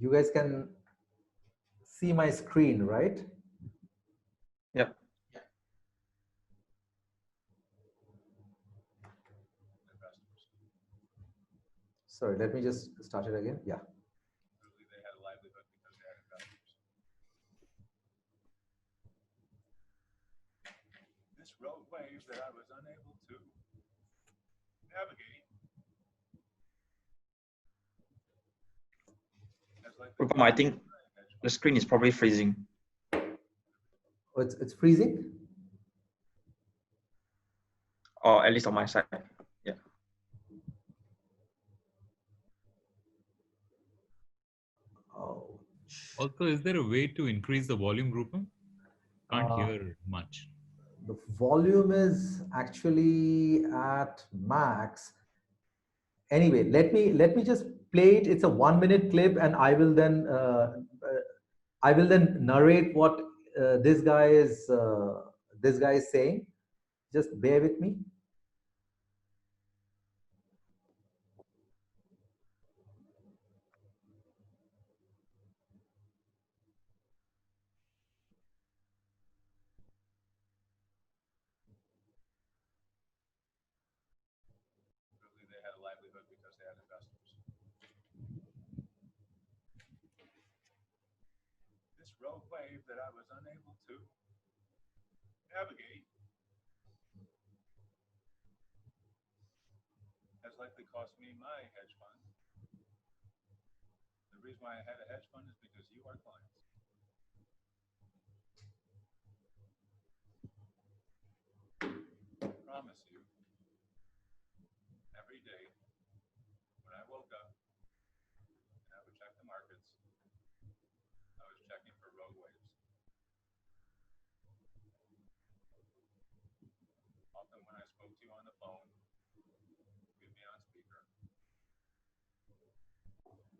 You guys can see my screen, right? Yep. Sorry, let me just start it again. Yeah. They had a livelihood because they had investors. This road wave that I was unable to navigate. Rupam, I think the screen is probably freezing. Oh, it's freezing? Or at least on my side. Yeah. Oh. Also, is there a way to increase the volume, Rupam? Can't hear much. The volume is actually at max. Anyway, let me just play it. It's a 1-minute clip, and I will then narrate what this guy is saying. Just bear with me. They had a livelihood because they had investors. This road wave that I was unable to navigate has likely cost me my hedge fund. The reason why I had a hedge fund is because you are clients. I promise you, every day when I woke up and I would check the markets, I was checking for road waves. Often when I spoke to you on the phone, you'd be on speaker,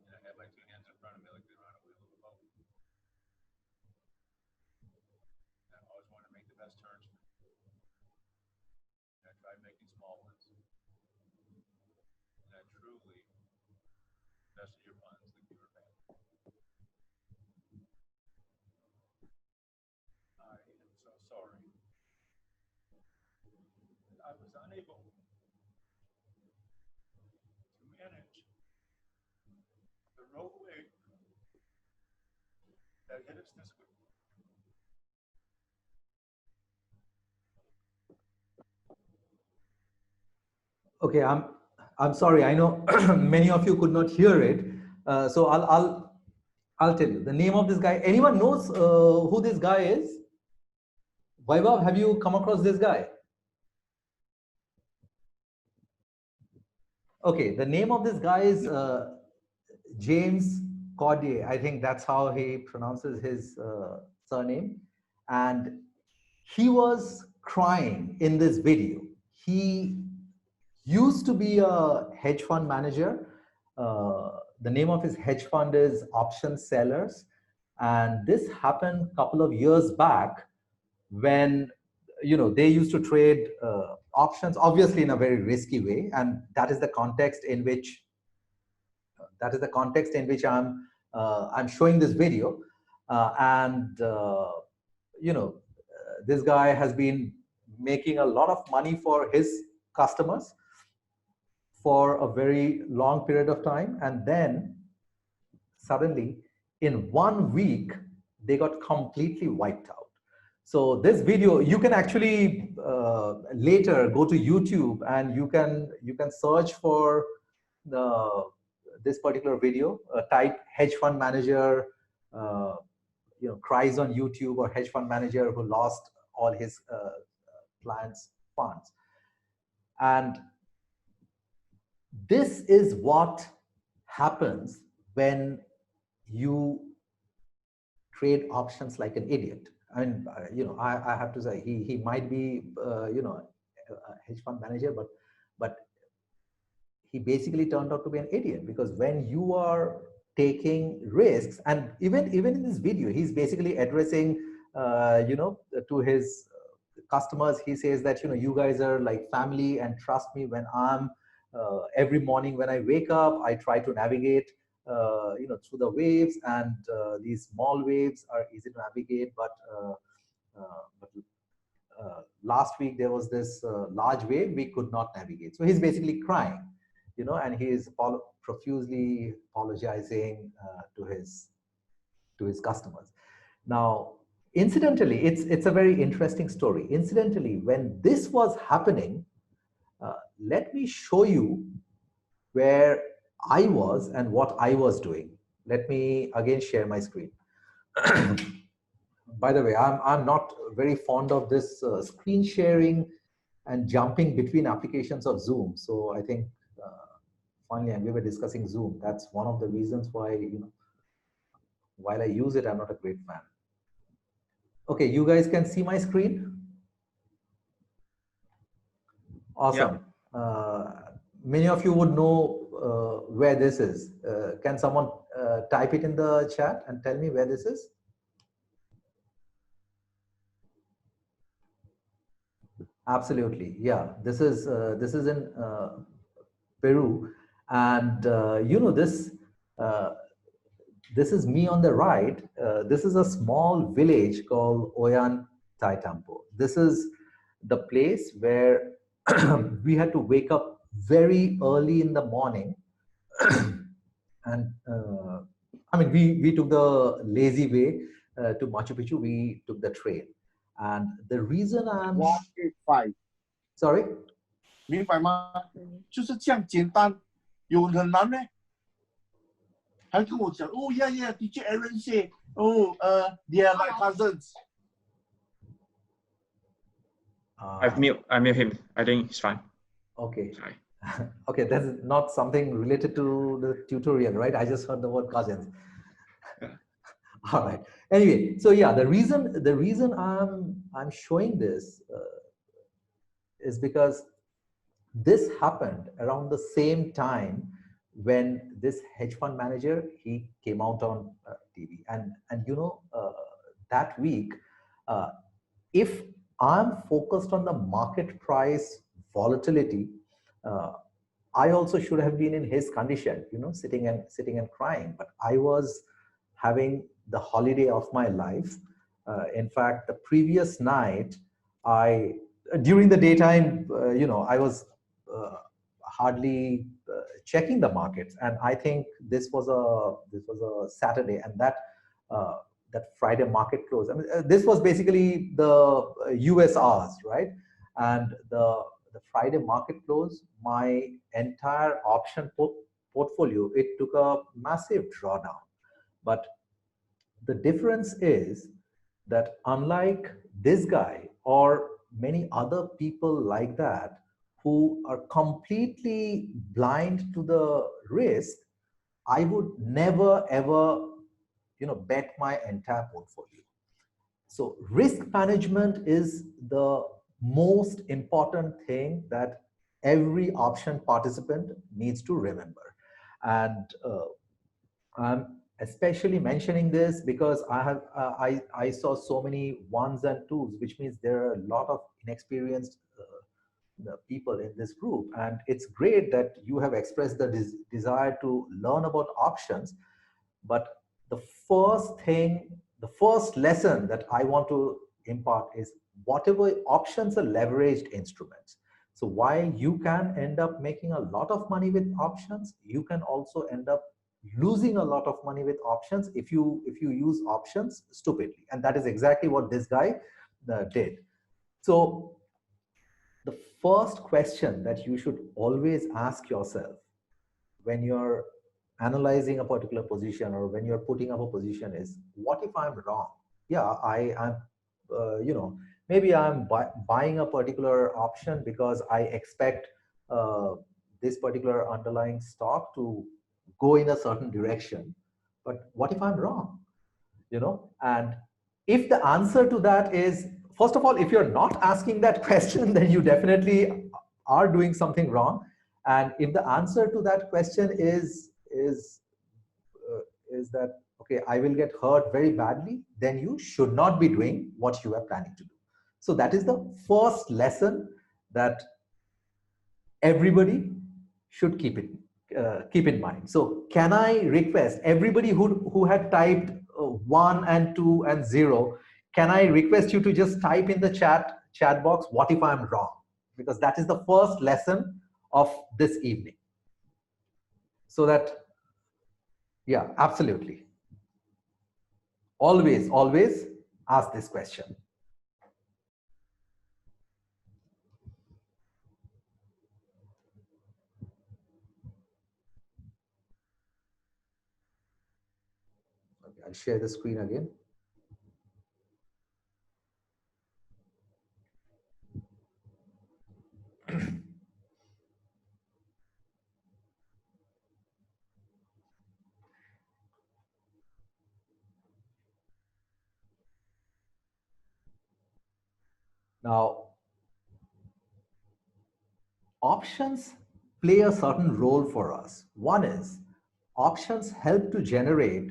and I had my two hands in front of me like they're on a wheel of a boat. And I always wanted to make the best turns. And I tried making small ones. And I truly invested your funds like you were paying. I am so sorry. I was unable to manage the road wave that hit us this week. Okay, I'm sorry. I know many of you could not hear it, so I'll tell you the name of this guy. Anyone knows who this guy is? Vaibhav, have you come across this guy? Okay, the name of this guy is James Cordier. I think that's how he pronounces his surname. And he was crying in this video. He used to be a hedge fund manager. The name of his hedge fund is Option Sellers. And this happened a couple of years back when they used to trade options, obviously in a very risky way, and that is the context in which I'm showing this video. This guy has been making a lot of money for his customers for a very long period of time, and then suddenly in 1 week they got completely wiped out. So this video, you can actually later go to YouTube and you can search for this particular video. Type hedge fund manager, cries on YouTube, or hedge fund manager who lost all his clients' funds. And this is what happens when you trade options like an idiot. I mean, I have to say he might be, a hedge fund manager, but he basically turned out to be an idiot, because when you are taking risks, and even in this video, he's basically addressing, to his customers. He says that, you guys are like family, and trust me, when I'm every morning when I wake up, I try to navigate through the waves, and these small waves are easy to navigate. But last week there was this large wave we could not navigate. So he's basically crying, and he is profusely apologizing to his customers. Now, incidentally, it's a very interesting story. Incidentally, when this was happening, let me show you where I was and what I was doing. Let me again share my screen. By the way, I'm not very fond of this screen sharing and jumping between applications of Zoom. So I think finally, and we were discussing Zoom. That's one of the reasons why, while I use it, I'm not a great fan. Okay, you guys can see my screen? Awesome. Many of you would know where this is. Can someone type it in the chat and tell me where this is? Absolutely, yeah. This is in Peru, and this is me on the right. This is a small village called Ollantaytambo. This is the place where we had to wake up very early in the morning, and I mean we took the lazy way to Machu Picchu. We took the train, and the reason I'm 185 sorry. 明白吗？就是这样简单，有很难呢？还跟我讲哦，yeah yeah，DJ Aaron say，哦，they are my cousins。 I mute him. I think it's fine. Okay. Sorry. Okay, that's not something related to the tutorial, right? I just heard the word cousins. All right. Anyway, so yeah, the reason I'm showing this is because this happened around the same time when this hedge fund manager, he came out on TV, and that week, if I'm focused on the market price volatility, I also should have been in his condition, sitting and crying. But I was having the holiday of my life. In fact, the previous night, during the daytime, I was hardly checking the markets, and I think this was a Saturday, and that Friday market close. I mean, this was basically the US hours, right? And the Friday market close, my entire option portfolio, it took a massive drawdown. But the difference is that unlike this guy or many other people like that who are completely blind to the risk, I would never ever bet my entire portfolio. So risk management is the most important thing that every option participant needs to remember. And I'm especially mentioning this because I saw so many ones and twos, which means there are a lot of inexperienced people in this group. And it's great that you have expressed the desire to learn about options. But the first lesson that I want to impart is whatever options are leveraged instruments. So while you can end up making a lot of money with options, you can also end up losing a lot of money with options if you use options stupidly. And that is exactly what this guy did. So the first question that you should always ask yourself when you're analyzing a particular position or when you're putting up a position is, what if I'm wrong? Yeah, I'm maybe I'm buying a particular option because I expect this particular underlying stock to go in a certain direction. But what if I'm wrong? And if the answer to that is, first of all, if you're not asking that question, then you definitely are doing something wrong. And if the answer to that question is that, okay, I will get hurt very badly, then you should not be doing what you are planning to do. So that is the first lesson that everybody should keep keep in mind. So can I request everybody who had typed 1 and 2 and 0, can I request you to just type in the chat box, what if I'm wrong? Because that is the first lesson of this evening. So that, yeah, absolutely. Always, always ask this question. Okay, I'll share the screen again. Now, options play a certain role for us. One is options help to generate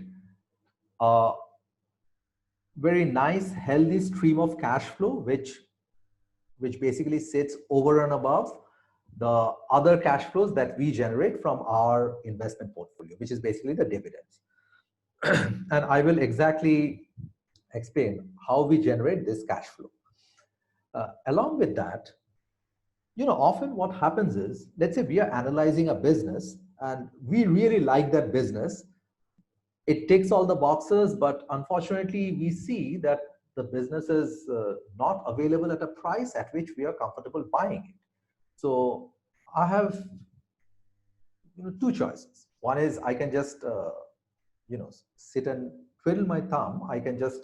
a very nice, healthy stream of cash flow, which basically sits over and above the other cash flows that we generate from our investment portfolio, which is basically the dividends. And I will exactly explain how we generate this cash flow. Along with that, often what happens is, let's say we are analyzing a business and we really like that business. It ticks all the boxes, but unfortunately we see that the business is not available at a price at which we are comfortable buying it. So I have two choices. One is I can just sit and twiddle my thumb. I can just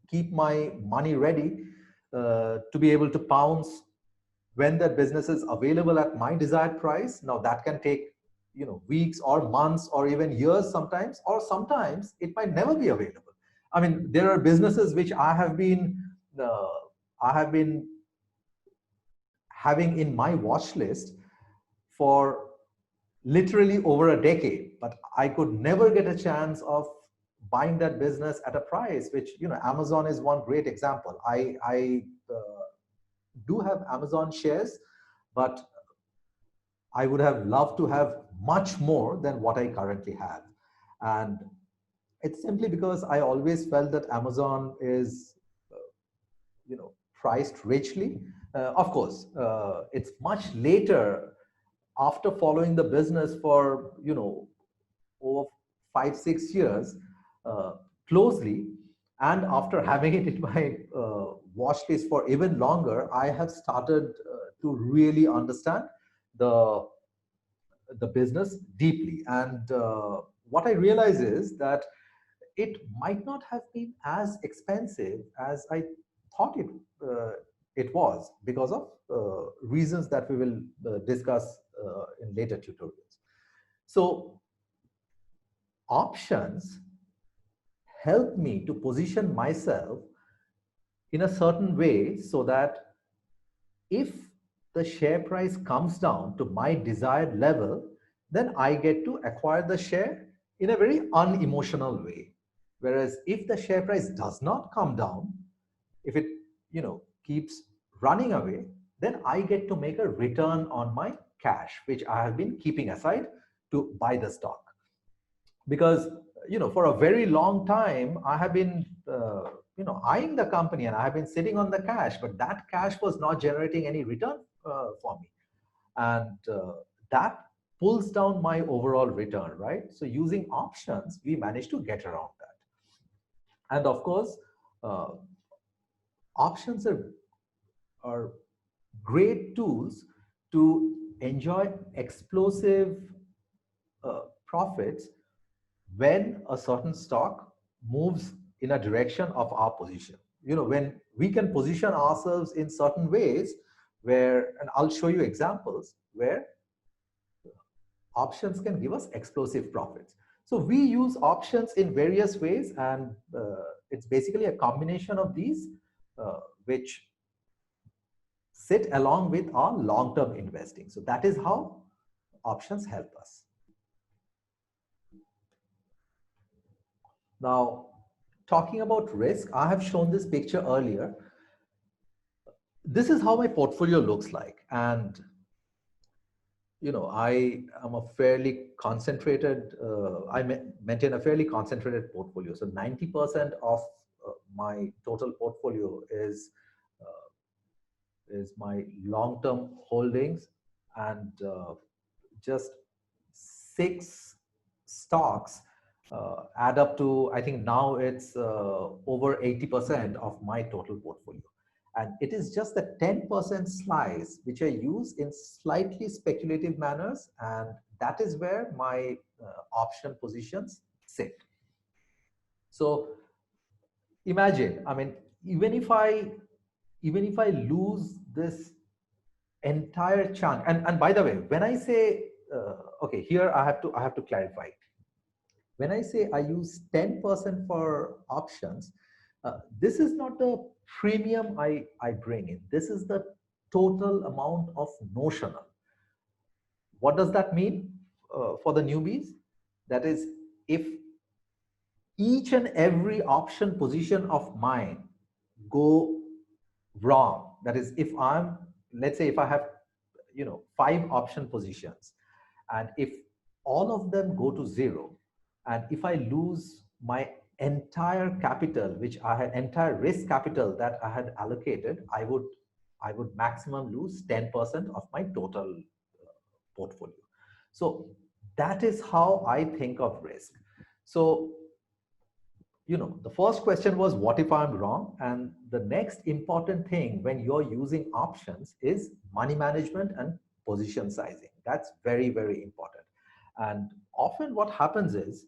keep my money ready to be able to pounce when that business is available at my desired price. Now that can take weeks or months or even years sometimes, or sometimes it might never be available. I mean, there are businesses which I have been having in my watch list for literally over a decade, but I could never get a chance of buying that business at a price which, Amazon is one great example. I do have Amazon shares, but I would have loved to have much more than what I currently have. And it's simply because I always felt that Amazon is, priced richly. Of course, it's much later, after following the business for, over 5-6 years closely, and after having it in my watch list for even longer, I have started to really understand the business deeply. And what I realize is that it might not have been as expensive as I thought it was, because of reasons that we will discuss in later tutorials. So options help me to position myself in a certain way so that if the share price comes down to my desired level, then I get to acquire the share in a very unemotional way. Whereas if the share price does not come down, if it keeps running away, then I get to make a return on my cash, which I have been keeping aside to buy the stock. Because for a very long time I have been eyeing the company, and I have been sitting on the cash, but that cash was not generating any return for me, and that pulls down my overall return, right? So using options, we managed to get around that. And of course, options are great tools to enjoy explosive profits when a certain stock moves in a direction of our position. When we can position ourselves in certain ways where, and I'll show you examples where options can give us explosive profits. So we use options in various ways, and it's basically a combination of these which sit along with our long-term investing. So that is how options help us. Now, talking about risk, I have shown this picture earlier. This is how my portfolio looks like. And, I am a fairly concentrated, maintain a fairly concentrated portfolio. So 90% of my total portfolio is my long-term holdings, and just 6 stocks add up to, I think now it's over 80% of my total portfolio. And it is just the 10% slice which I use in slightly speculative manners, and that is where my option positions sit. So imagine, I mean, even if I lose this entire chunk, and by the way, when I say okay, here I have to clarify. When I say I use 10% for options, this is not the premium I bring in. This is the total amount of notional. What does that mean for the newbies? That is, if each and every option position of mine go wrong, that is, if I'm, let's say if I have 5 option positions, and if all of them go to 0, and if I lose my entire capital, which I had, entire risk capital that I had allocated, I would maximum lose 10% of my total portfolio. So that is how I think of risk. So the first question was, what if I'm wrong? And the next important thing when you're using options is money management and position sizing. That's very, very important. And often what happens is,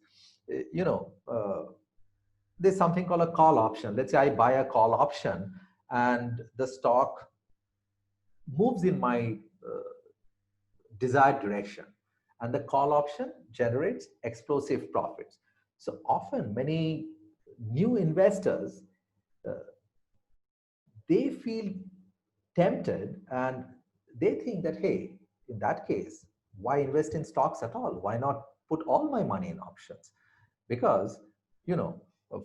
there's something called a call option. Let's say I buy a call option and the stock moves in my desired direction, and the call option generates explosive profits. So often many new investors, they feel tempted and they think that, hey, in that case, why invest in stocks at all? Why not put all my money in options? Because,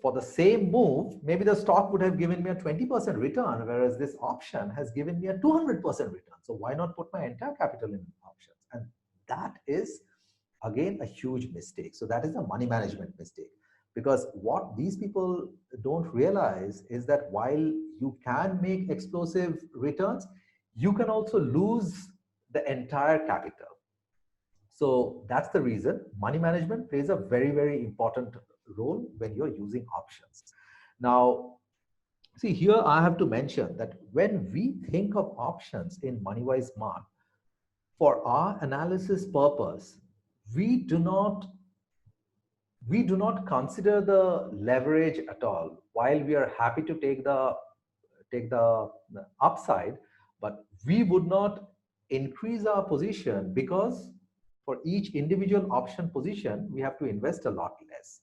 for the same move, maybe the stock would have given me a 20% return, whereas this option has given me a 200% return. So why not put my entire capital in options? And that is, again, a huge mistake. So that is a money management mistake. Because what these people don't realize is that while you can make explosive returns, you can also lose the entire capital. So that's the reason money management plays a very, very important role when you're using options. Now, see, here I have to mention that when we think of options in MoneyWise Smart, for our analysis purpose, we do not consider the leverage at all. While we are happy to take the upside, but we would not increase our position, because for each individual option position, we have to invest a lot less.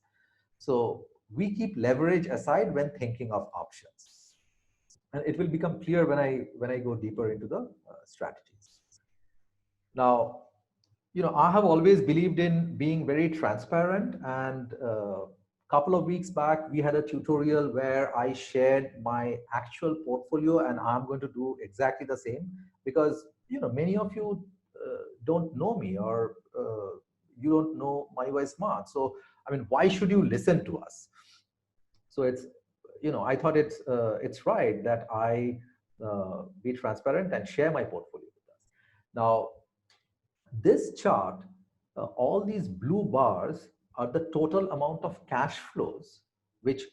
So we keep leverage aside when thinking of options. And it will become clear when I go deeper into the strategies. Now, I have always believed in being very transparent, and a couple of weeks back, we had a tutorial where I shared my actual portfolio, and I'm going to do exactly the same, because, many of you don't know me, or you don't know MoneyWise Smart. So, I mean, why should you listen to us? So it's, I thought it's right that I be transparent and share my portfolio with us. Now, this chart, all these blue bars are the total amount of cash flows which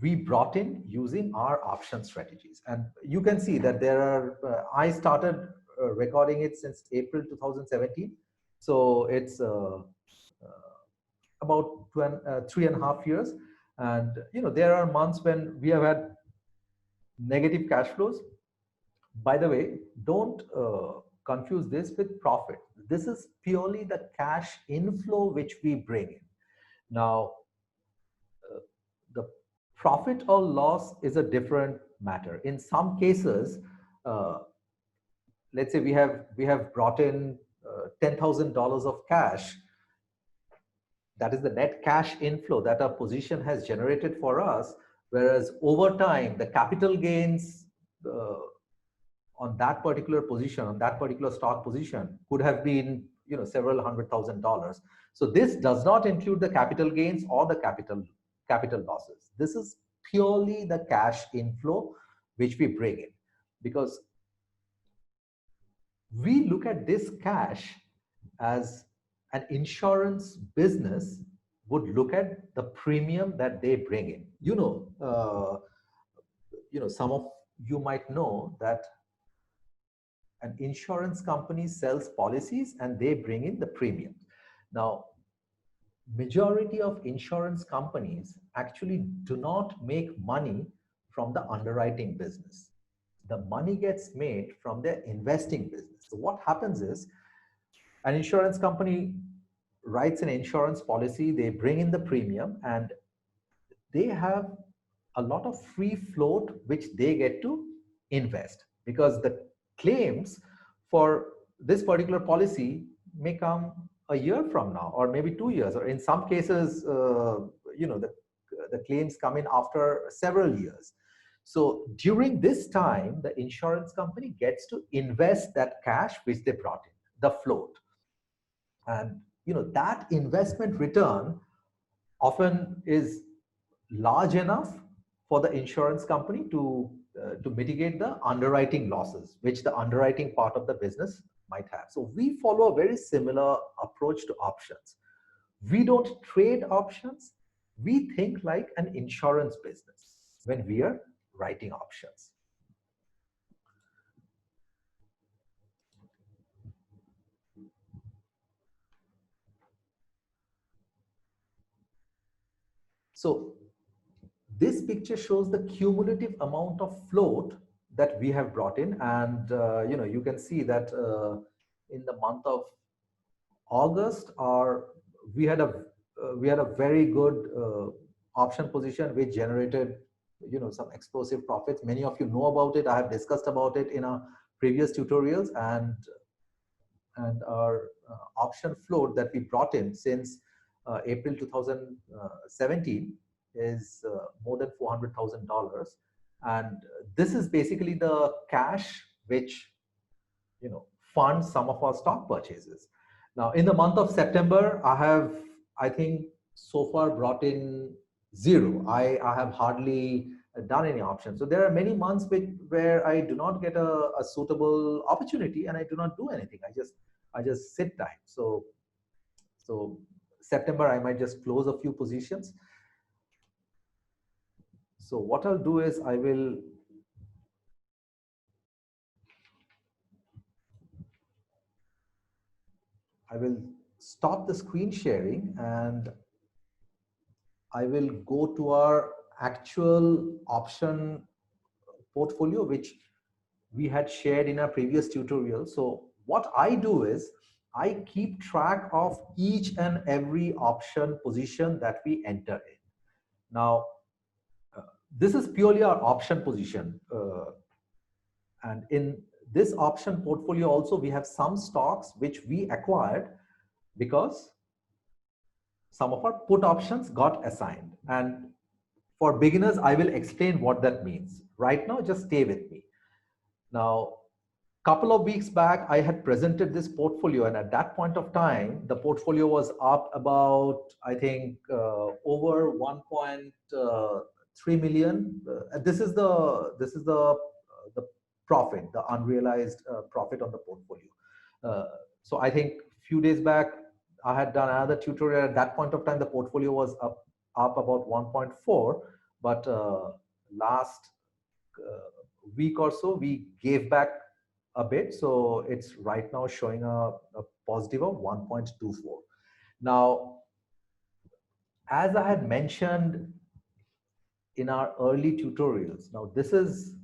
we brought in using our option strategies. And you can see that there are, I started recording it since April 2017. So it's about 3.5 years. And, there are months when we have had negative cash flows. By the way, don't confuse this with profit. This is purely the cash inflow which we bring in. Now, the profit or loss is a different matter. In some cases, let's say we have brought in $10,000 of cash. That is the net cash inflow that our position has generated for us. Whereas over time, the capital gains on that particular position, on that particular stock position, could have been, several $100,000. So this does not include the capital gains or the capital losses. This is purely the cash inflow which we bring in, because we look at this cash as an insurance business would look at the premium that they bring in. Some of you might know that an insurance company sells policies and they bring in the premium. Now, majority of insurance companies actually do not make money from the underwriting business. The money gets made from their investing business. So what happens is, an insurance company writes an insurance policy, they bring in the premium, and they have a lot of free float which they get to invest, because the claims for this particular policy may come a year from now, or maybe 2 years, or in some cases, the claims come in after several years. So during this time, the insurance company gets to invest that cash which they brought in, the float. And that investment return often is large enough for the insurance company to mitigate the underwriting losses, which the underwriting part of the business might have. So we follow a very similar approach to options. We don't trade options. We think like an insurance business when we are writing options. So this picture shows the cumulative amount of float that we have brought in, and you can see that in the month of August, we had a very good option position which generated some explosive profits. Many of you know about it. I have discussed about it in our previous tutorials, and our option float that we brought in since April 2017 is more than $400,000, and this is basically the cash which funds some of our stock purchases. Now, in the month of September, I think so far brought in zero. I have hardly done any options. So there are many months where I do not get a suitable opportunity and I do not do anything. I just sit tight. So September, I might just close a few positions. So what I'll do is I will stop the screen sharing and I will go to our actual option portfolio, which we had shared in our previous tutorial. So what I do is I keep track of each and every option position that we enter in. Now, this is purely our option position. And in this option portfolio also, we have some stocks which we acquired because some of our put options got assigned. And for beginners, I will explain what that means. Right now, just stay with me. Now, couple of weeks back, I had presented this portfolio, and at that point of time, the portfolio was up about, I think, over 1.3 million. This is the profit, the unrealized profit on the portfolio. So I think a few days back, I had done another tutorial. At that point of time, the portfolio was up about 1.4, but last week or so, we gave back a bit. So it's right now showing a positive of 1.24. Now, as I had mentioned in our early tutorials, now this is,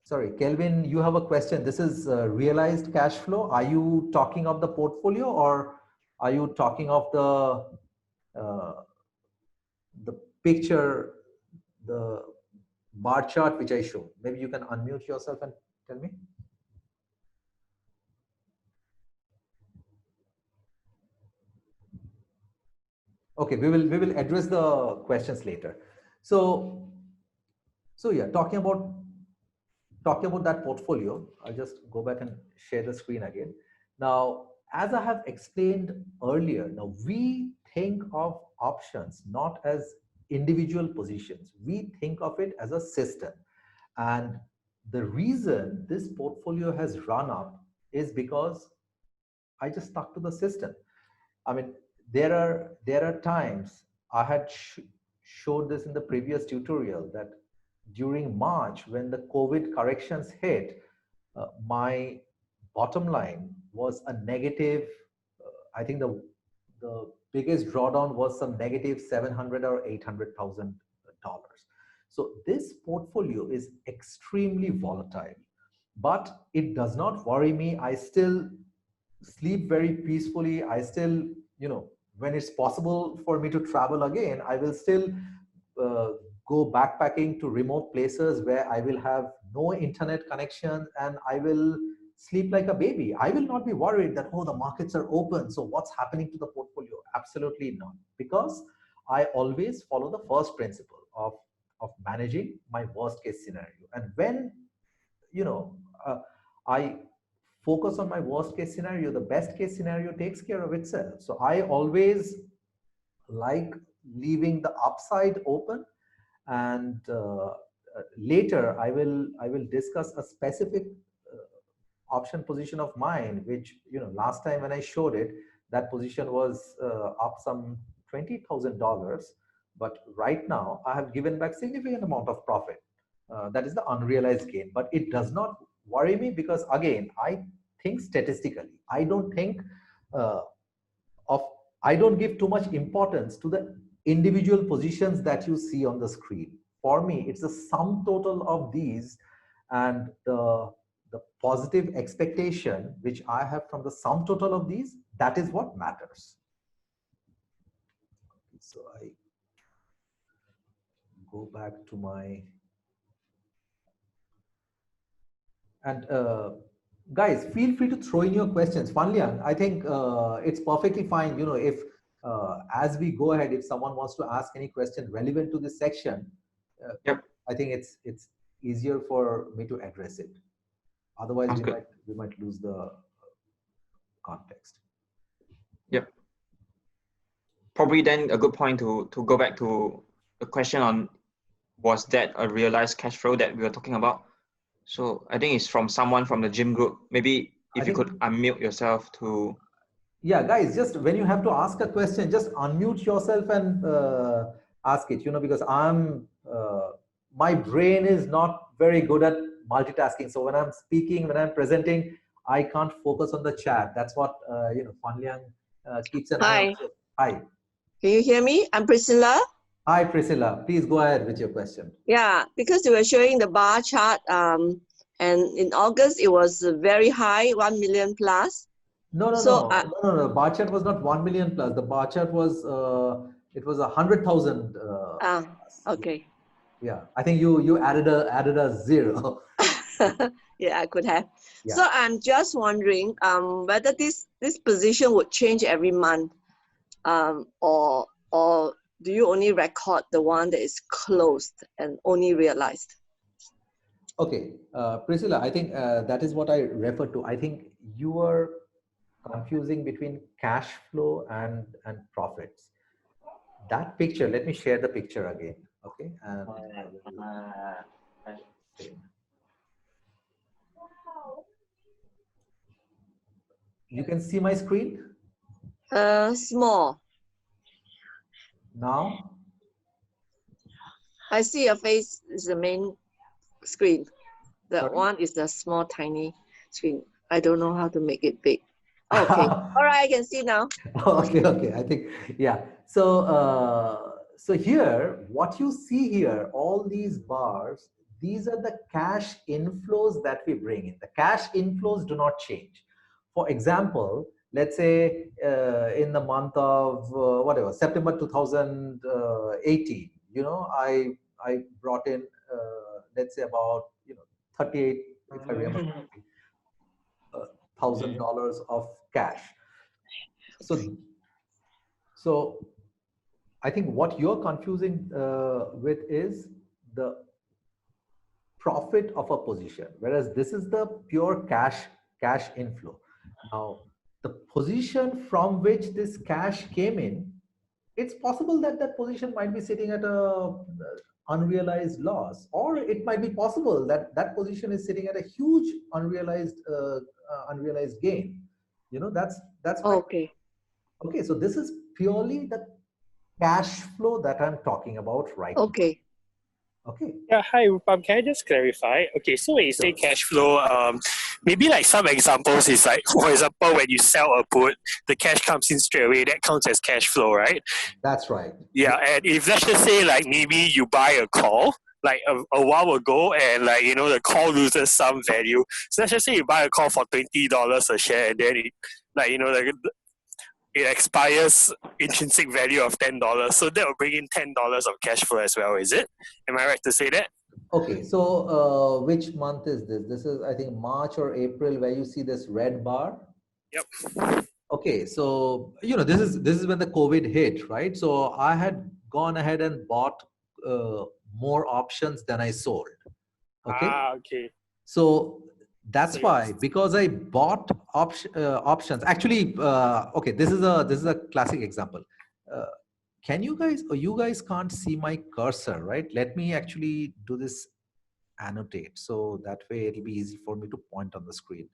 sorry, Kelvin, you have a question. This is realized cash flow. Are you talking of the portfolio or are you talking of the picture, the bar chart which I showed? Maybe you can unmute yourself and tell me. Okay, we will address the questions later. So So yeah, talking about that portfolio, I'll just go back and share the screen again. Now, as I have explained earlier, now we think of options not as individual positions. We think of it as a system. And the reason this portfolio has run up is because I just stuck to the system. I mean, there are times I had showed this in the previous tutorial that during March, when the COVID corrections hit, my bottom line was a negative. I think the biggest drawdown was some negative 700 or $800,000. So this portfolio is extremely volatile, but it does not worry me. I still sleep very peacefully. I still, you know, when it's possible for me to travel again, I will still uh, go backpacking to remote places where I will have no internet connection and I will sleep like a baby. I will not be worried that, oh, the markets are open, so what's happening to the portfolio? Absolutely not. Because I always follow the first principle of managing my worst case scenario. And when, you know, I focus on my worst case scenario, the best case scenario takes care of itself. So I always like leaving the upside open. And later I will discuss a specific option position of mine, which, you know, last time when I showed it, that position was up some $20,000. But right now I have given back significant amount of profit. That is the unrealized gain. But it does not worry me because, again, I think statistically. I don't think of I don't give too much importance to the individual positions that you see on the screen. For me, it's the sum total of these and the positive expectation which I have from the sum total of these, that is what matters. So I go back to my, and guys, feel free to throw in your questions. Fanlian, I think it's perfectly fine, you know, if as we go ahead, if someone wants to ask any question relevant to this section, Yep. I think it's easier for me to address it. Otherwise, Sounds good. we might lose the context. Yep. Probably then a good point to go back to the question on, was that a realized cash flow that we were talking about? So I think it's from someone from the gym group. Maybe if you could unmute yourself to. Yeah, guys, just when you have to ask a question, just unmute yourself and ask it, you know, because my brain is not very good at multitasking. So when I'm speaking, when I'm presenting, I can't focus on the chat. That's what, you know, Fan Liang keeps an eye on. Hi. Can you hear me? I'm Priscilla. Hi, Priscilla. Please go ahead with your question. Yeah, because you were showing the bar chart, and in August it was very high, 1 million plus. No. The bar chart was not 1 million plus. The bar chart was it was 100,000. Okay. Yeah, I think you added a zero. Yeah, I could have. Yeah. So I'm just wondering whether this position would change every month, or do you only record the one that is closed and only realized? Okay, Priscilla, I think that is what I refer to. I think you are confusing between cash flow and profits. That picture, let me share the picture again. Okay. And you can see my screen? Small. Now? I see your face is the main screen. The Sorry? one is the small, tiny screen. I don't know how to make it big. Okay. All right, I can see now. Okay. I think, yeah. So, so here, what you see here, all these bars, these are the cash inflows that we bring in. The cash inflows do not change. For example, let's say in the month of whatever, September 2018, you know, I brought in, let's say about, you know, 38, if I remember, $1,000 of cash. So I think what you're confusing with is the profit of a position, whereas this is the pure cash inflow. Now, the position from which this cash came in, it's possible that that position might be sitting at a unrealized loss, or it might be possible that that position is sitting at a huge unrealized gain. You know, that's Okay. okay. So this is purely the cash flow that I'm talking about right Okay. now. Okay. Yeah, hi, Rupam. Can I just clarify? Okay, so when you say cash flow, maybe like some examples is like, for example, when you sell a put, the cash comes in straight away. That counts as cash flow, right? That's right. Yeah, and if let's just say like maybe you buy a call like a while ago and like you know the call loses some value. So let's just say you buy a call for $20 a share and then it like you know like it expires intrinsic value of $10. So that will bring in $10 of cash flow as well, is it? Am I right to say that? Okay, so which month is this? This is, I think, March or April, where you see this red bar. Yep. Okay, so you know this is when the COVID hit, right? So I had gone ahead and bought more options than I sold. Okay. Okay. So that's So why, because I bought options. Actually, okay, this is a classic example. Can you guys, or you guys can't see my cursor, right? Let me actually do this annotate, so that way it'll be easy for me to point on the screen.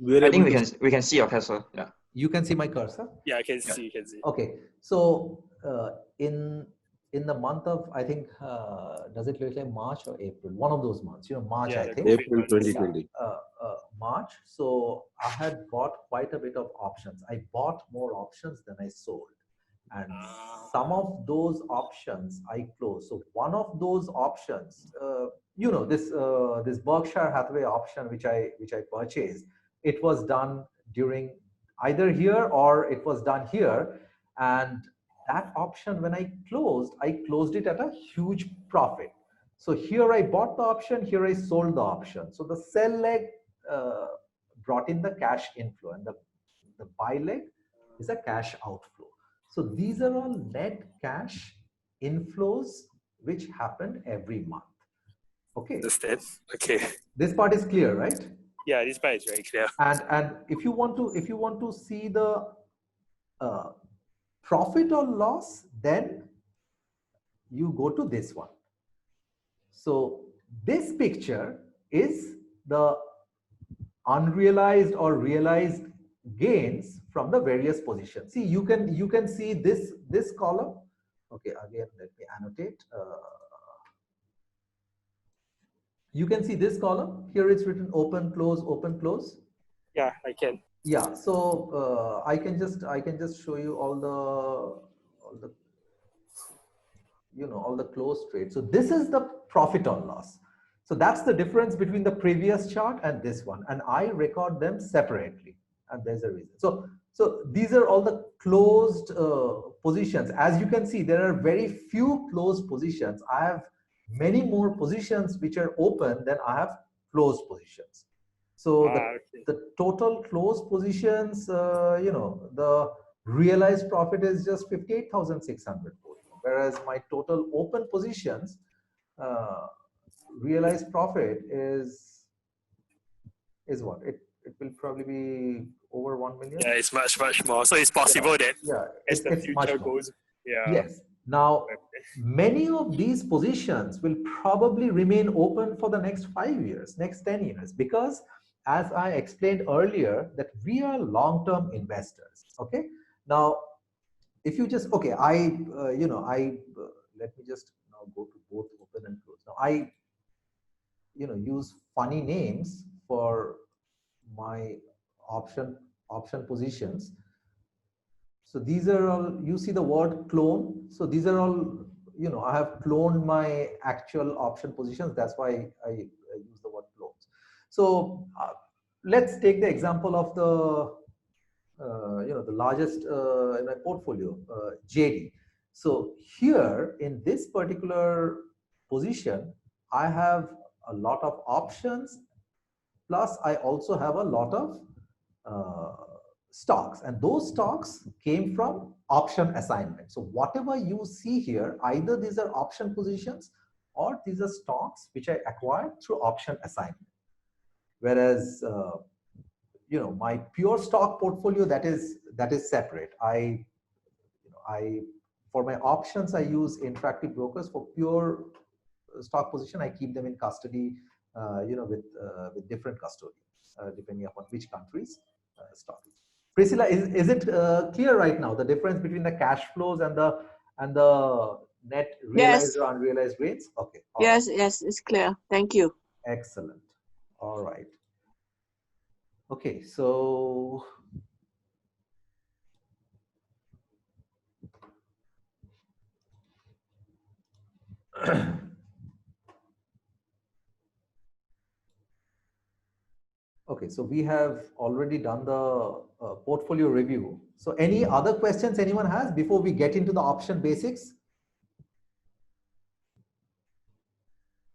I think we can see your cursor. Yeah. You can see my cursor. Yeah, I can see. You can see. Okay, so in the month of, I think, does it look like March or April? One of those months, you know, March, Yeah, I the think. COVID April months. 2020. March. So I had bought quite a bit of options. I bought more options than I sold. And some of those options I closed. So one of those options, you know, this Berkshire Hathaway option, which I purchased, it was done during either here or it was done here. And that option, when I closed it at a huge profit. So here I bought the option, here I sold the option. So the sell leg brought in the cash inflow, and the buy leg is a cash outflow. So these are all net cash inflows which happened every month. Okay. Understand? Okay. This part is clear, right? Yeah, this part is very clear. And if you want to see the profit or loss, then you go to this one. So this picture is the unrealized or realized gains from the various positions. See, you can see this column. Okay, again, let me annotate. You can see this column here. It's written open, close, open, close. Yeah, I can. Yeah, so I can just show you all the all the close trades. So this is the profit or loss. So that's the difference between the previous chart and this one, and I record them separately, and there's a reason. So these are all the closed positions. As you can see, there are very few closed positions. I have many more positions which are open than I have closed positions. So the total closed positions, the realized profit is just 58,600, whereas my total open positions, realized profit is what? It will probably be over 1 million. Yeah, it's much more. So it's possible that as the future goes. Yeah. Yes. Now, many of these positions will probably remain open for the next 5 years, next 10 years, because as I explained earlier, that we are long-term investors. Okay. Now, if you just, okay, let me just now go to both open and close. Now, I, use funny names for my option positions. So these are all, you see the word clone. So these are all, I have cloned my actual option positions. That's why I use the word clones. So let's take the example of the largest in my portfolio, JD. So here in this particular position, I have a lot of options, plus I also have a lot of stocks, and those stocks came from option assignment. So whatever you see here, either these are option positions or these are stocks which I acquired through option assignment. Whereas, my pure stock portfolio, that is separate. For my options, I use Interactive Brokers. For pure stock position, I keep them in custody, with different custodians, depending upon which countries stock is. Priscilla, is it clear right now, the difference between the cash flows and the net realized or unrealized rates? Okay. Yes, yes, it's clear. Thank you. Excellent. All right. Okay, so okay, so we have already done the portfolio review. So any other questions anyone has before we get into the option basics?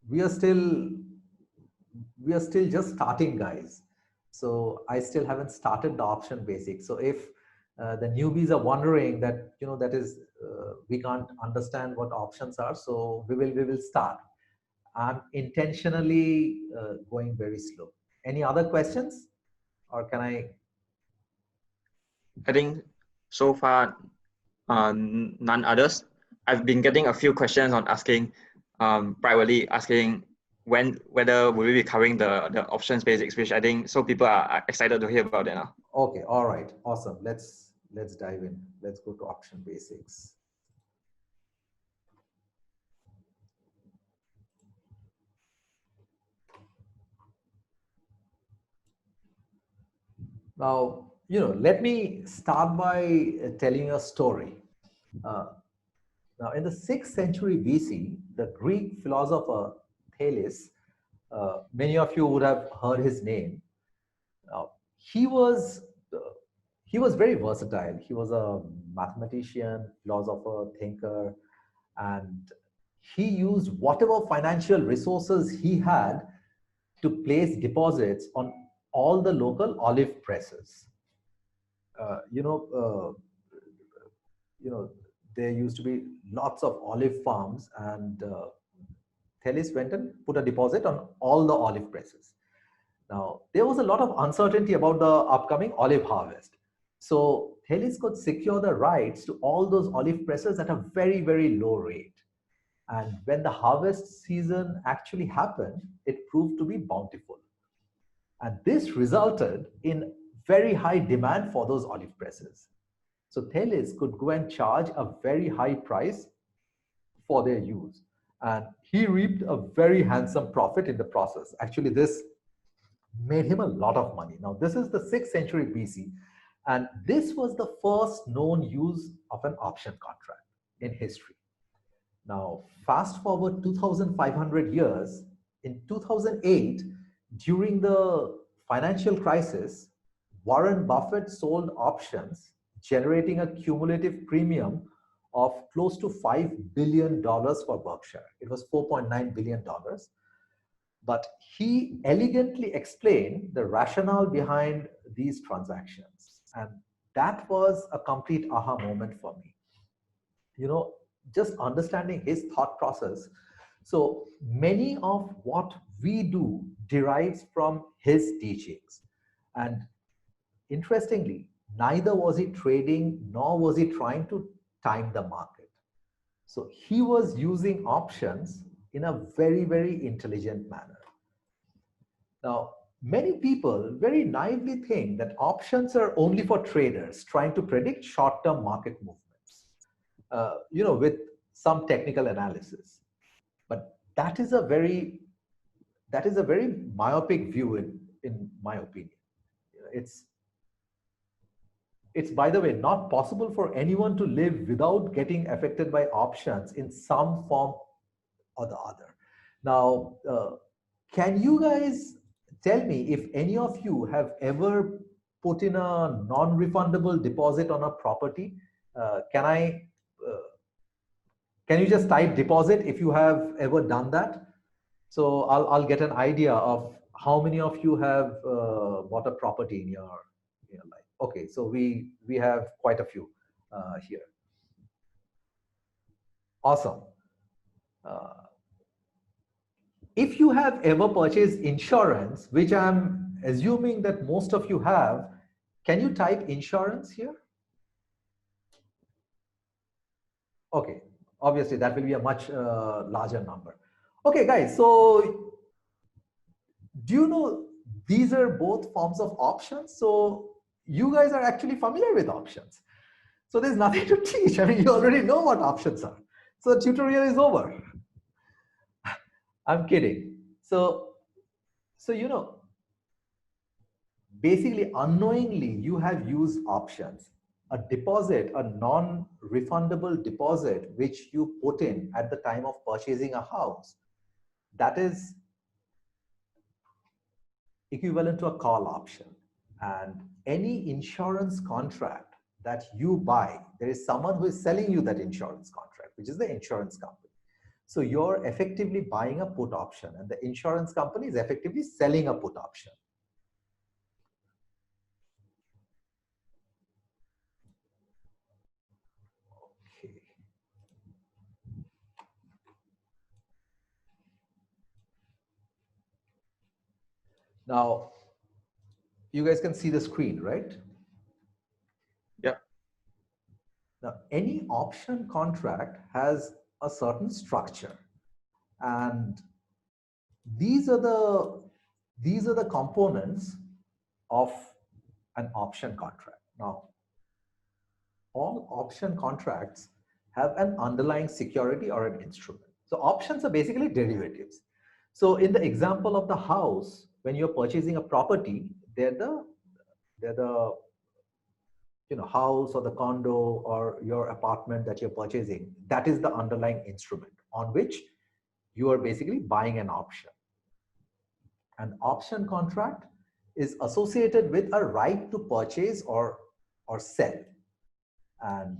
We are still just starting, guys. So I still haven't started the option basics. So if the newbies are wondering that, that is, we can't understand what options are, so we will start. I'm intentionally going very slow. Any other questions, or can I? I think so far, none others. I've been getting a few questions on asking, privately asking whether will we be covering the options basics, which I think so people are excited to hear about it now. Okay, all right, awesome. Let's dive in. Let's go to option basics. Now, let me start by telling a story. Now, in the 6th century BC, the Greek philosopher Thales, many of you would have heard his name. Now, he was very versatile. He was a mathematician, philosopher, thinker, and he used whatever financial resources he had to place deposits on all the local olive presses. There used to be lots of olive farms, and Thales went and put a deposit on all the olive presses. Now, there was a lot of uncertainty about the upcoming olive harvest. So Thales could secure the rights to all those olive presses at a very, very low rate. And when the harvest season actually happened, it proved to be bountiful. And this resulted in very high demand for those olive presses. So Thales could go and charge a very high price for their use. And he reaped a very handsome profit in the process. Actually, this made him a lot of money. Now, this is the 6th century BC, and this was the first known use of an option contract in history. Now, fast forward 2,500 years, in 2008, during the financial crisis, Warren Buffett sold options, generating a cumulative premium of close to $5 billion for Berkshire. It was $4.9 billion. But he elegantly explained the rationale behind these transactions. And that was a complete aha moment for me. Just understanding his thought process. So many of what we do derives from his teachings. And interestingly, neither was he trading nor was he trying to time the market. So he was using options in a very, very intelligent manner. Now, many people very naively think that options are only for traders trying to predict short-term market movements, with some technical analysis. But that is a very myopic view in my opinion. It's, by the way, not possible for anyone to live without getting affected by options in some form or the other. Now, can you guys tell me if any of you have ever put in a non-refundable deposit on a property? Can you just type deposit if you have ever done that? So I'll get an idea of how many of you have bought a property in your life. Okay, so we have quite a few here. Awesome. if you have ever purchased insurance, which I'm assuming that most of you have, can you type insurance here? Okay, obviously that will be a much larger number. Okay, guys, so do you know these are both forms of options? So you guys are actually familiar with options. So there's nothing to teach. I mean, you already know what options are. So the tutorial is over. I'm kidding. So you know, basically unknowingly you have used options. A deposit, a non-refundable deposit, which you put in at the time of purchasing a house, that is equivalent to a call option. And any insurance contract that you buy, there is someone who is selling you that insurance contract, which is the insurance company. So you're effectively buying a put option, and the insurance company is effectively selling a put option. Okay. Now, you guys can see the screen, right? Yeah. Now, any option contract has a certain structure, and these are the components of an option contract. Now, all option contracts have an underlying security or an instrument. So options are basically derivatives. So in the example of the house, when you're purchasing a property, they're the house or the condo or your apartment that you're purchasing. That is the underlying instrument on which you are basically buying an option. An option contract is associated with a right to purchase or sell. And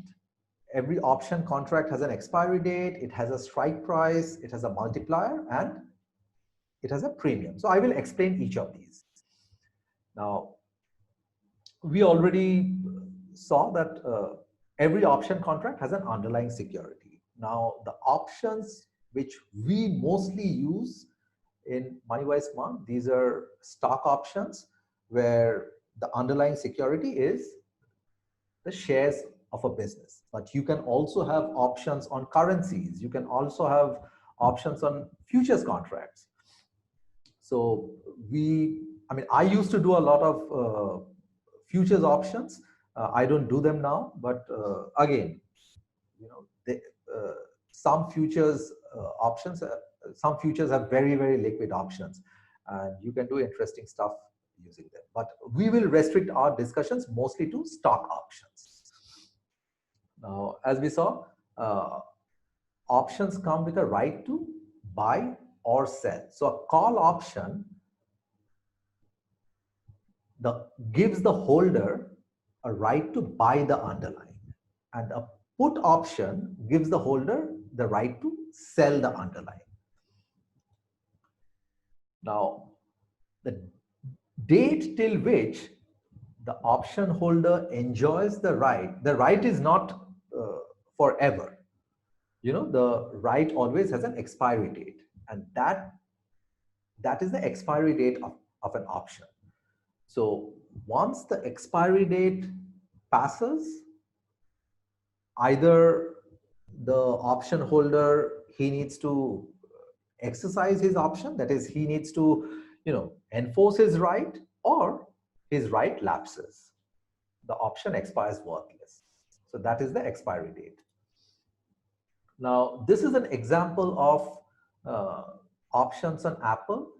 every option contract has an expiry date, it has a strike price, it has a multiplier, and it has a premium. So I will explain each of these. Now, we already saw that every option contract has an underlying security. Now, the options which we mostly use in MoneyWise Smart, these are stock options where the underlying security is the shares of a business. But you can also have options on currencies. You can also have options on futures contracts. So I used to do a lot of futures options. I don't do them now, but again, some futures options, some futures have very, very liquid options, and you can do interesting stuff using them. But we will restrict our discussions mostly to stock options. Now, as we saw, options come with a right to buy or sell. So a call option gives the holder a right to buy the underlying, and a put option gives the holder the right to sell the underlying. Now, the date till which the option holder enjoys the right is not forever. The right always has an expiry date, and that is the expiry date of an option. So once the expiry date passes, either the option holder, he needs to exercise his option, that is, he needs to enforce his right, or his right lapses. The option expires worthless. So that is the expiry date. Now, this is an example of options on Apple,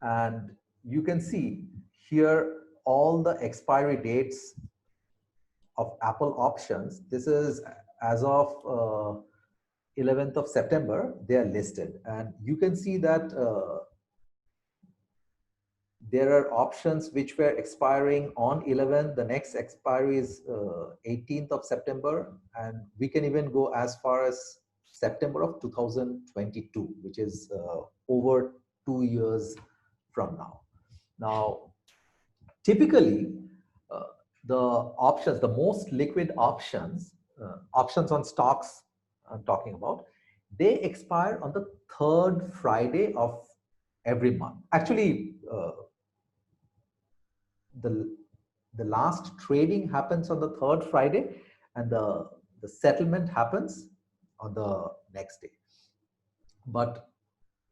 and you can see here all the expiry dates of Apple options. This is as of 11th of September, they are listed, and you can see that there are options which were expiring on 11th. The next expiry is 18th of September, and we can even go as far as September of 2022, which is over 2 years from now. Now, typically, the options, the most liquid options, options on stocks I'm talking about, they expire on the third Friday of every month. Actually, the last trading happens on the third Friday, and the settlement happens on the next day. But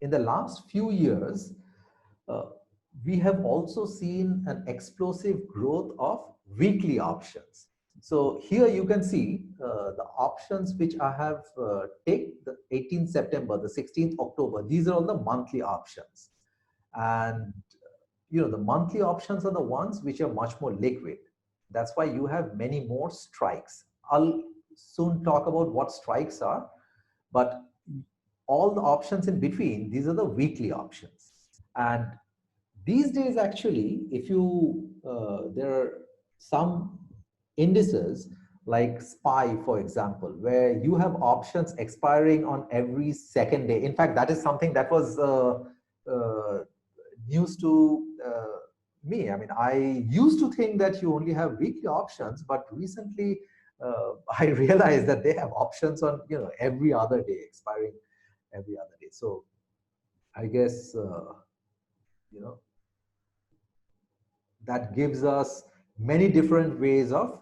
in the last few years, we have also seen an explosive growth of weekly options. So here you can see the options which I have taken, the 18th September, the 16th October, these are all the monthly options. And the monthly options are the ones which are much more liquid. That's why you have many more strikes. I'll soon talk about what strikes are, but all the options in between, these are the weekly options. And these days, actually, if you, there are some indices like SPY, for example, where you have options expiring on every second day. In fact, that is something that was news to me. I mean, I used to think that you only have weekly options, but recently I realized that they have options on every other day, expiring every other day. So I guess that gives us many different ways of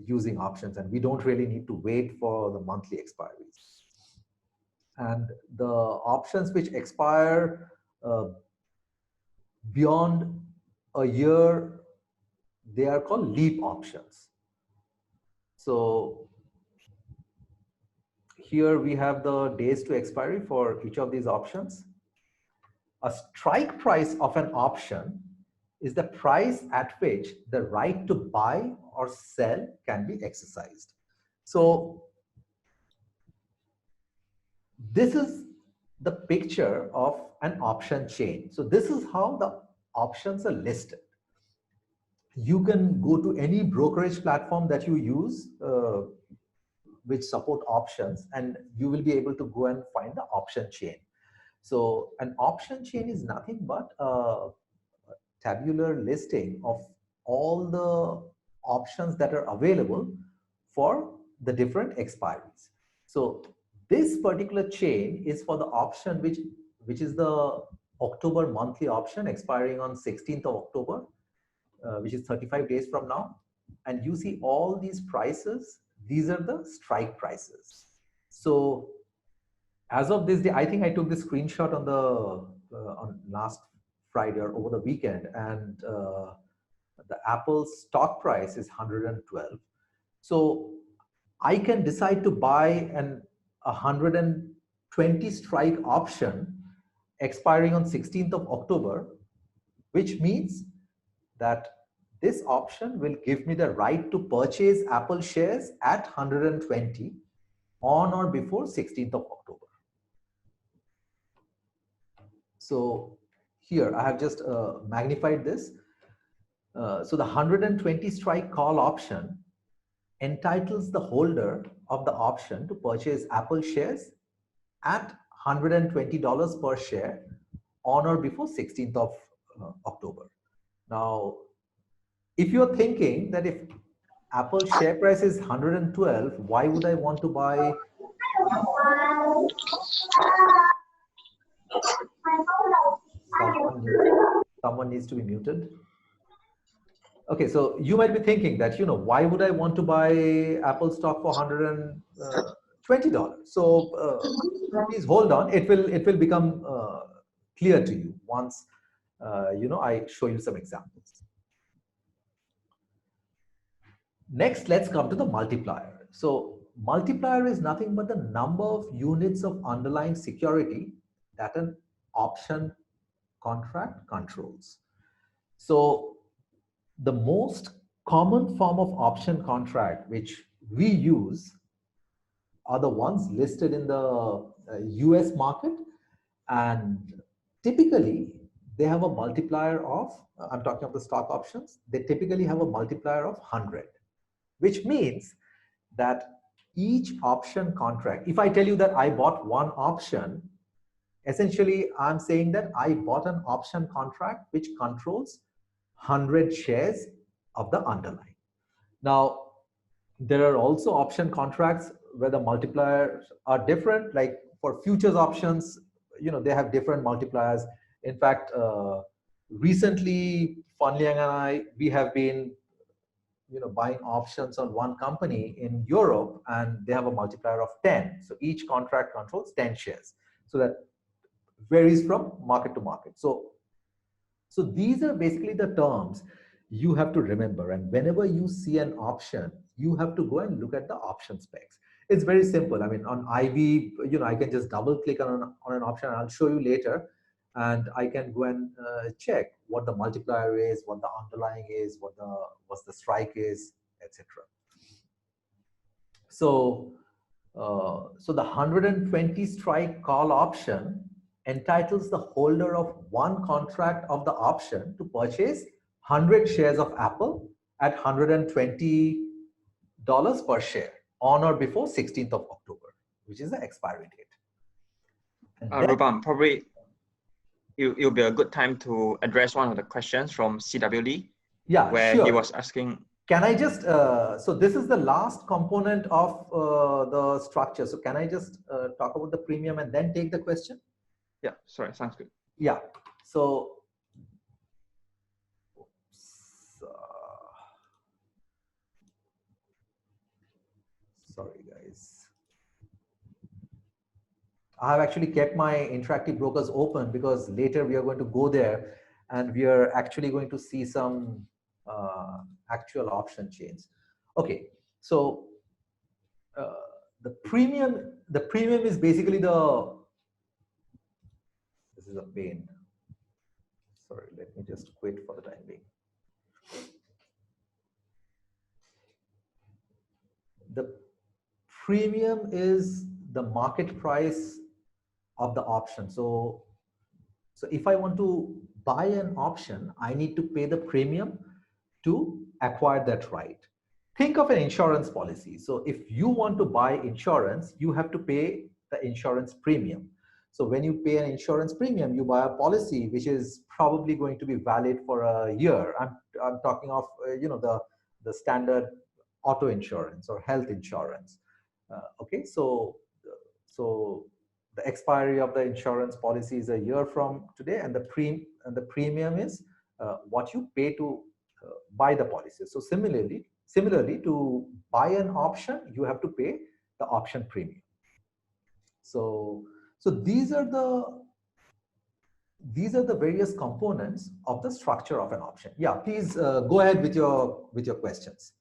using options, and we don't really need to wait for the monthly expiries. And the options which expire beyond a year, they are called leap options. So here we have the days to expiry for each of these options. A strike price of an option is the price at which the right to buy or sell can be exercised. So this is the picture of an option chain. So this is how the options are listed. You can go to any brokerage platform that you use which support options, and you will be able to go and find the option chain. So an option chain is nothing but a tabular listing of all the options that are available for the different expiries. So this particular chain is for the option which is the October monthly option expiring on 16th of October, which is 35 days from now. And you see all these prices, these are the strike prices. So as of this day, I think I took this screenshot on the on last Friday or over the weekend, and the Apple stock price is 112. So I can decide to buy an 120 strike option expiring on 16th of October, which means that this option will give me the right to purchase Apple shares at 120 on or before 16th of October. So here I have just magnified this. So the 120 strike call option entitles the holder of the option to purchase Apple shares at $120 per share on or before 16th of October. Now, if you're thinking that if Apple share price is 112, why would I want to buy? Someone needs to be muted. Okay, so you might be thinking that, why would I want to buy Apple stock for $120? So please hold on. It will become clear to you once I show you some examples. Next, let's come to the multiplier. So multiplier is nothing but the number of units of underlying security that an option contract controls. So the most common form of option contract which we use are the ones listed in the US market, and typically they have a multiplier of, I'm talking of the stock options, they typically have a multiplier of 100, which means that each option contract, if I tell you that I bought one option, essentially I'm saying that I bought an option contract which controls 100 shares of the underlying. Now, there are also option contracts where the multipliers are different. Like, for futures options, you know, they have different multipliers. In fact, recently, Fan Liang and I, we have been, you know, buying options on one company in Europe, and they have a multiplier of 10. So each contract controls 10 shares. So that varies from market to market. So these are basically the terms you have to remember. And whenever you see an option, you have to go and look at the option specs. It's very simple. I mean, on IB, you know, I can just double click on an option. I'll show you later. And I can go and check what the multiplier is, what the underlying is, what the strike is, etc. So, so the 120 strike call option entitles the holder of one contract of the option to purchase 100 shares of Apple at $120 per share on or before 16th of October, which is the expiry date. Rupam, probably it'll be a good time to address one of the questions from CW Lee. Yeah, where sure. He was asking. Can I just, so this is the last component of the structure. So can I just talk about the premium and then take the question? Yeah, sorry, sounds good. Yeah, so, sorry guys. I have actually kept my interactive brokers open because later we are going to go there and we are actually going to see some actual option chains. Okay, so the premium is basically this is a pain. Sorry, let me just quit for the time being. The premium is the market price of the option. So if I want to buy an option, I need to pay the premium to acquire that right. Think of an insurance policy. So if you want to buy insurance, you have to pay the insurance premium. So when you pay an insurance premium, you buy a policy which is probably going to be valid for a year. I'm talking of you know, the standard auto insurance or health insurance. Okay, so the expiry of the insurance policy is a year from today, and the premium is what you pay to buy the policy. So similarly, to buy an option, you have to pay the option premium. So these are the various components of the structure of an option. Yeah, please go ahead with your questions.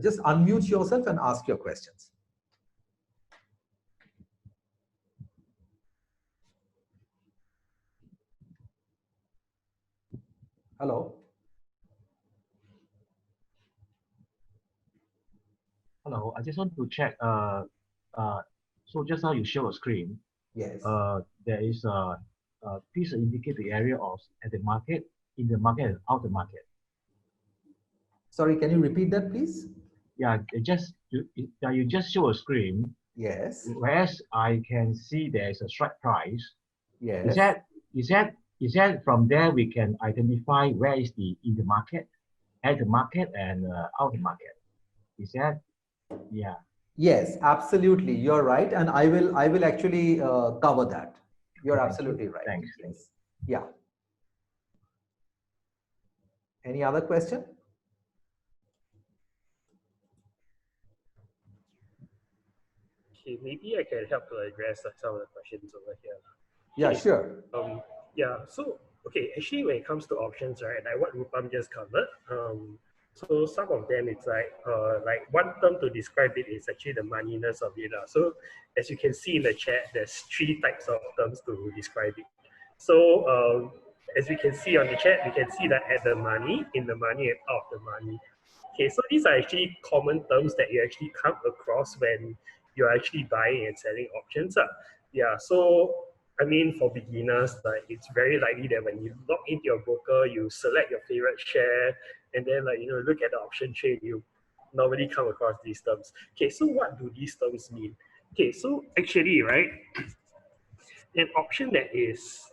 Just unmute yourself and ask your questions. Hello. Hello, I just want to check. So just now you show a screen. Yes. There is please indicate the area of at the market, in the market, and out the market. Sorry, can you repeat that, please? Yeah, you just show a screen. Yes. Whereas I can see there is a strike price. Yes. Is that from there we can identify where is the in the market, at the market, and out the market? Is that, yeah? Yes, absolutely. You're right, and I will actually cover that. You're absolutely right. Thanks. Yes. Yeah. Any other question? Okay, maybe I can help to address some of the questions over here. Yeah, okay. sure. Yeah, so, okay, actually when it comes to options, right, like what Rupam just covered, so some of them, it's like one term to describe it is actually the moneyness of it. So as you can see in the chat, there's 3 types of terms to describe it. So as we can see on the chat, we can see that at the money, in the money, and out the money. Okay, so these are actually common terms that you actually come across when you're actually buying and selling options. Yeah, so I mean, for beginners, like it's very likely that when you log into your broker, you select your favorite share, and then look at the option trade, you normally come across these terms. Okay, so what do these terms mean? Okay, so actually, right, an option that is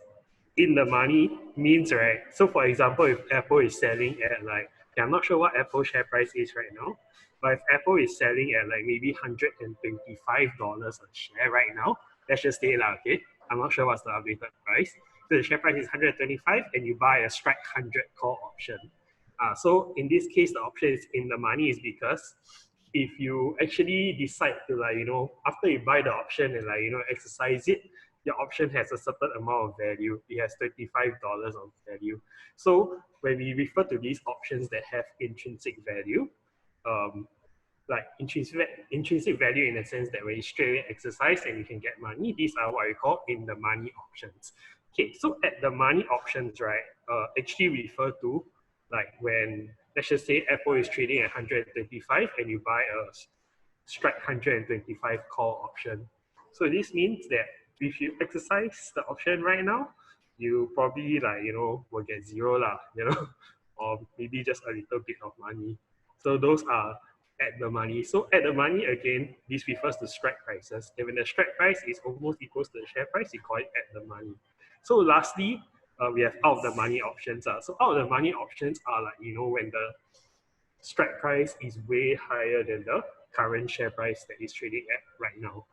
in the money means, right, so for example, if Apple is selling at I'm not sure what Apple share price is right now, but if Apple is selling at maybe $125 a share right now, let's just say okay, I'm not sure what's the updated price. So the share price is 125 and you buy a strike 100 call option. So in this case, the option is in the money is because if you actually decide to after you buy the option and exercise it, your option has a certain amount of value. It has $25 of value. So when we refer to these options that have intrinsic value, like intrinsic value in the sense that when you straight away exercise and you can get money, these are what we call in the money options. Okay, so at the money options, right, actually refer to like when, let's just say Apple is trading at 125 and you buy a strike 125 call option. So this means that if you exercise the option right now, you probably will get zero lah, or maybe just a little bit of money. So those are at the money. So at the money, again, this refers to strike prices. And when the strike price is almost equals to the share price, you call it at the money. So lastly, we have out of the money options. So out of the money options are like, when the strike price is way higher than the current share price that is trading at right now.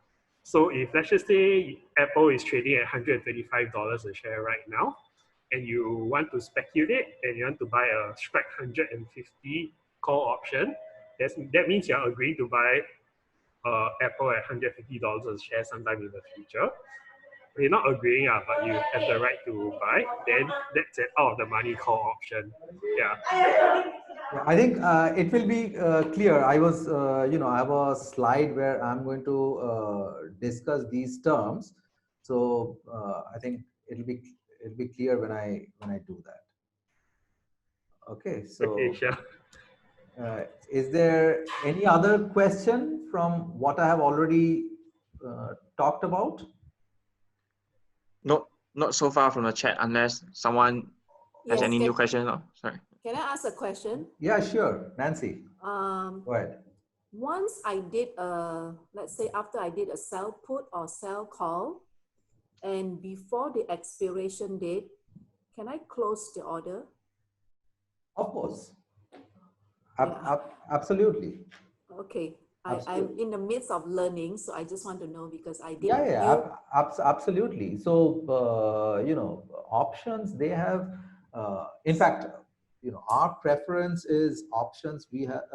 So if let's just say Apple is trading at $125 a share right now, and you want to speculate and you want to buy a strike 150 call option, that means you're agreeing to buy Apple at $150 a share sometime in the future. You're not agreeing, but you have the right to buy, then that's an out of the money call option. Yeah. I think it will be clear. I was, I have a slide where I'm going to discuss these terms. So I think it'll be clear when I do that. Okay. So okay, sure. Is there any other question from what I have already talked about? No, not so far from the chat, unless someone has any new questions. No, sorry. Can I ask a question? Yeah, sure. Nancy, go ahead. Once I did let's say after I did a sell put or sell call, and before the expiration date, can I close the order? Of course. Absolutely. Okay. I'm in the midst of learning, so I just want to know because I did. Yeah, absolutely. So, options, they have, in fact, our preference is options we have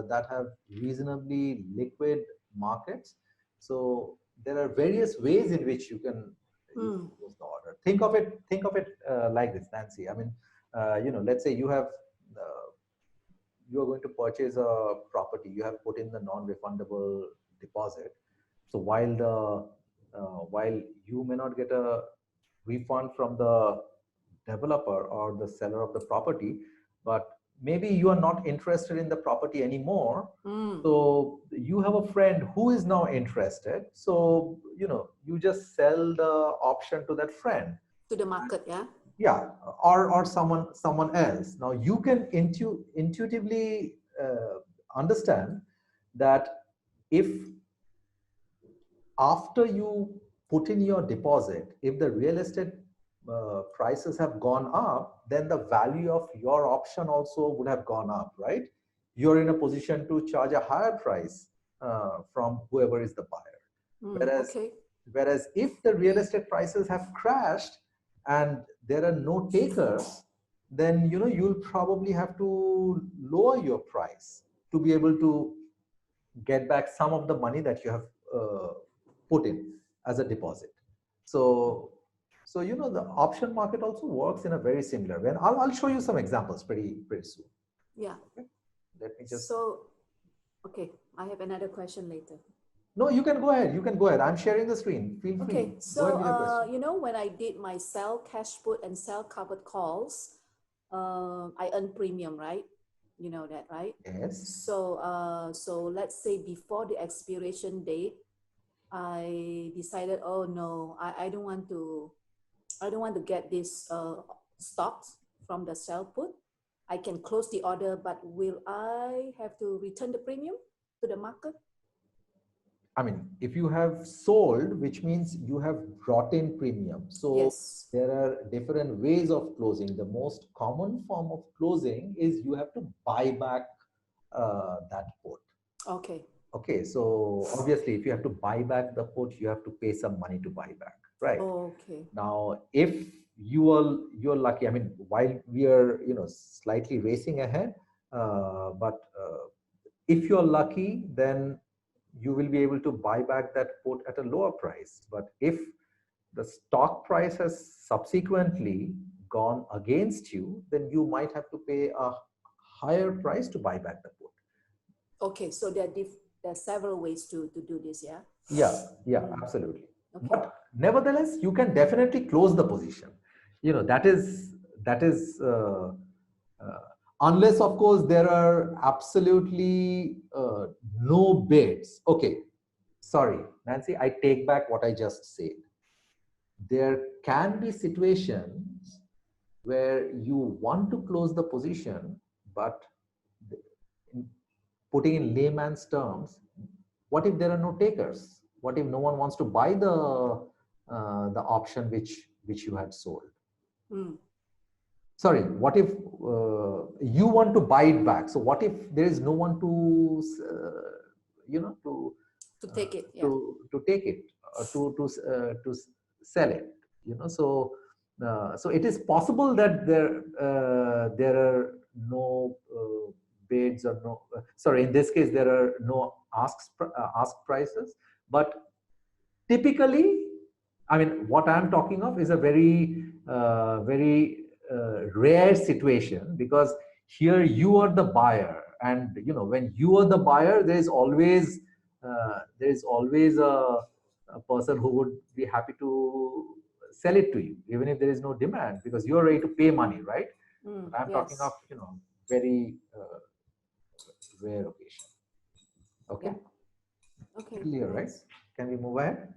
that have reasonably liquid markets. So there are various ways in which you can close the order. Think of it like this, Nancy. I mean, let's say you are going to purchase a property. You have put in the non-refundable deposit. So while you may not get a refund from the developer or the seller of the property, but maybe you are not interested in the property anymore. So you have a friend who is now interested. So, you just sell the option to that friend. To the market, yeah? Yeah, or someone else. Now you can intuitively understand that if after you put in your deposit, if the real estate prices have gone up, then the value of your option also would have gone up, right? You're in a position to charge a higher price from whoever is the buyer. Whereas if the real estate prices have crashed and there are no takers, then you'll probably have to lower your price to be able to get back some of the money that you have put in as a deposit. So the option market also works in a very similar way. And I'll show you some examples pretty soon. Yeah. Okay. Let me just. So, okay, I have another question later. No, you can go ahead. You can go ahead. I'm sharing the screen. Feel free. Okay, so when I did my sell cash put and sell covered calls, I earn premium, right? You know that, right? Yes. So let's say before the expiration date, I decided, oh no, I don't want to get this stocks from the sell put. I can close the order, but will I have to return the premium to the market? I mean, if you have sold, which means you have brought in premium. So yes, there are different ways of closing. The most common form of closing is you have to buy back that put. Okay. Okay, so obviously, if you have to buy back the put, you have to pay some money to buy back, right? Okay. Now, if you're lucky, I mean, while we are slightly racing ahead, but if you're lucky, then you will be able to buy back that put at a lower price. But if the stock price has subsequently gone against you, then you might have to pay a higher price to buy back the put. Okay, so there are several ways to do this, yeah? Yeah, absolutely. Okay. But nevertheless, you can definitely close the position. That is unless, of course, there are absolutely no bids. Okay, sorry, Nancy, I take back what I just said. There can be situations where you want to close the position, but putting in layman's terms, what if there are no takers? What if no one wants to buy the option which you had sold? Sorry, what if you want to buy it back? So what if there is no one to to take it, yeah. to take it, to sell it? So it is possible that there are no bids or no. Sorry, in this case there are no ask prices, but typically, I mean, what I'm talking of is a very rare situation, because here you are the buyer, and when you are the buyer, there is always a person who would be happy to sell it to you, even if there is no demand, because you are ready to pay money, right? But I'm talking of very rare occasion. Okay. Yeah. Okay. Clear, right? Can we move ahead?